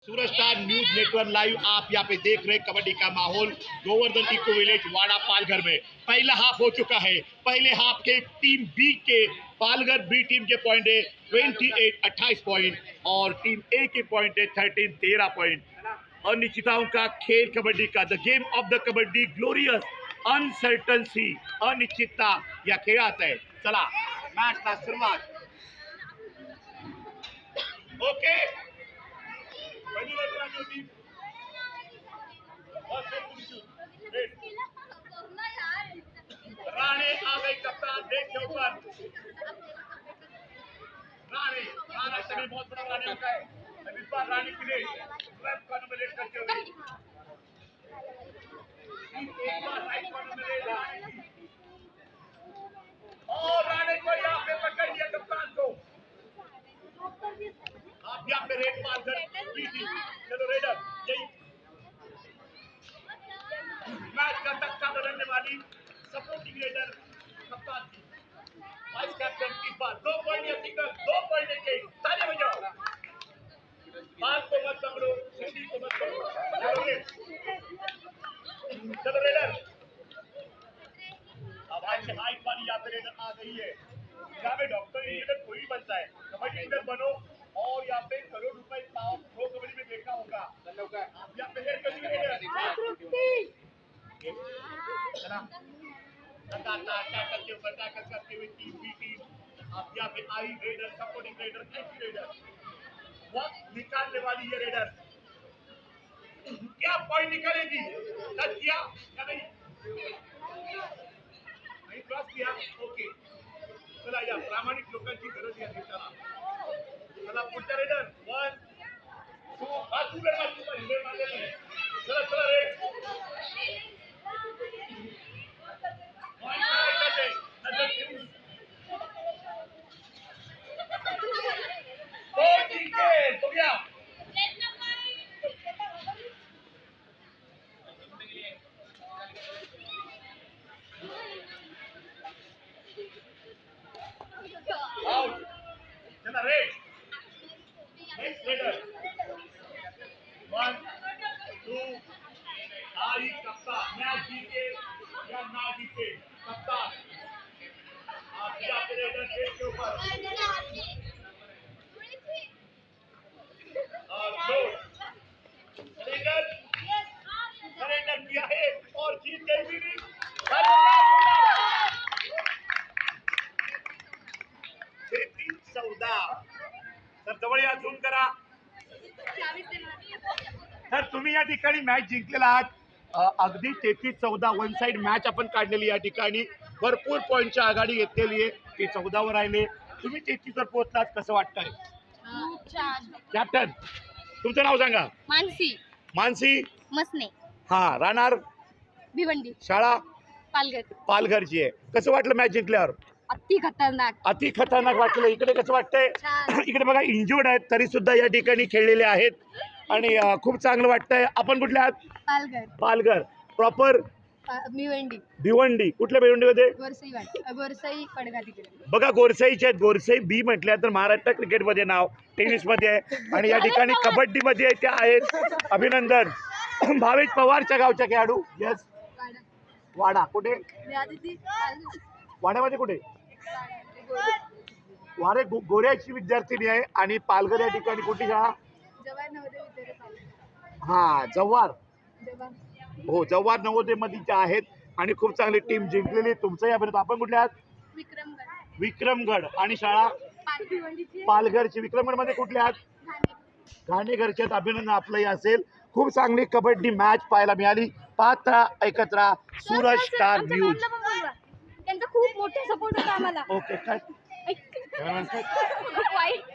Suraj star news network live आप यहाँ पे देख रहे कबड्डी का माहौल गोवर्धन इको विलेज वाड़ा पालघर में पहला हाफ हो चुका है। पहले हाफ के टीम बी के पालघर बी टीम के पॉइंट है 28 पॉइंट और टीम ए के पॉइंट है 13 पॉइंट। अनिश्चितताओं का खेल कबड्डी का the game of the kabaddi glorious uncertainty अनिश्चितता या खेळात आहे। चला मॅचला सुरुवात। ओके राणे आ गई कप्तान देख के ऊपर। राणे महाराष्ट्र में बहुत बड़ा राणे होता है। इस बार राणे के लिए लेफ्ट कॉर्नर में लेट करते हुए एक बार राइट कॉर्नर में ले और राणे को यहाँ पे पकड़ लिया कप्तान को। आप यहाँ पे रेड मार कर चलो रेडर यही मैच का तख्ता बदलने वाली सपोर्टिंग रेडर कप्तान की वाइस कैप्टन इस बार 2 पॉइंट या सिंगल 2 पॉइंट लेके ताली बजाओ। बात को मत पकड़ो हिंदी को मत पकड़ो। चलो रेडर अब आज से हाइट वाली यहाँ पे रेडर आ गई है। यहाँ पे डॉक्टर इंजीनियर कोई बनता है कबड्डी इंजीनियर बनो और यहाँ पे करोड़ रुपए पाओ। प्रो कबड्डी में देखा होगा आप यहाँ पे रेड करेंगे करते ऊपर टैकल करते हुए टीम बी टीम आप यहाँ पे आई raider supporting raider anti raider वक्त निकालने वाली ये रेडर क्या पॉइंट निकालेगी। टच किया या नहीं क्रॉस किया ओके। चला या प्रामाणिक लोकांची गरज आहे देशाला। चला पुढचा रेडर 1 2 हात उघड मारलेला आहे। चला चला रेड तो गया आउट। चला रेड नेक्स्ट रेडर 1 2 आई कप्तान मैच जीते या ना जीते कप्तान आप यहाँ पे रेडर गेट के ऊपर और 2 सरेंडर किया है और जीत गई भी नहीं। सर जवळ या झूम करा। सर तुम्ही या ठिकाणी मॅच जिंकलेला आहात अगदी 33-14 वन साइड मॅच आपण काढलेली या ठिकाणी भरपूर पॉइंटची आघाडी घेतलेली आहे। ते 14 वर राहिले तुम्ही 33 वर पोहोचलात कसं वाटतंय। कॅप्टन तुमचं नाव सांगा। मानसी मानसी मसने हा राहणार भिवंडी शाळा पालघर पालघरची आहे। कसं वाटलं मॅच जिंकल्यावर। अति खतरनाक वाटलं। इकडे कसं वाटतंय इकडे बघा इंजुर्ड आहेत तरी सुद्धा या ठिकाणी खेळलेले आहेत आणि खूप चांगलं वाटतंय। आपण कुठले आहात। पालघर प्रॉपर भिवंडी कुठल्या भिवंडीमध्ये गोरसाई पडगा तिकडे बघा गोरसाईचे आहेत। गोरसाई बी म्हटल्या तर महाराष्ट्र क्रिकेटमध्ये नाव टेनिस मध्ये आहे आणि या ठिकाणी कबड्डी मध्ये त्या आहेत। अभिनंदन। भावेश पवारच्या गावच्या खेळाडू यस वाडा कुठे वाड्यामध्ये कुठे वारे गोऱ्याची विद्यार्थिनी आहे आणि पालघर या ठिकाणी कुठे शाळा हा जव्हार हो जव्हार नवोदय मध्ये आहेत आणि खूप चांगली टीम जिंकलेली तुमचंही अभिनंदन। आपण कुठले आहात। विक्रमगड आणि शाळा पालघरची। विक्रमगड मध्ये कुठले आहात। घाणेघरचे अभिनंदन आपलंही असेल। खूप चांगली कबड्डी मॅच पाहायला मिळाली। पाहता ऐकत राहा सूरज स्टार न्यूज। त्यांचा खूप मोठा सपोर्ट होता आम्हाला। ओके काय वाईट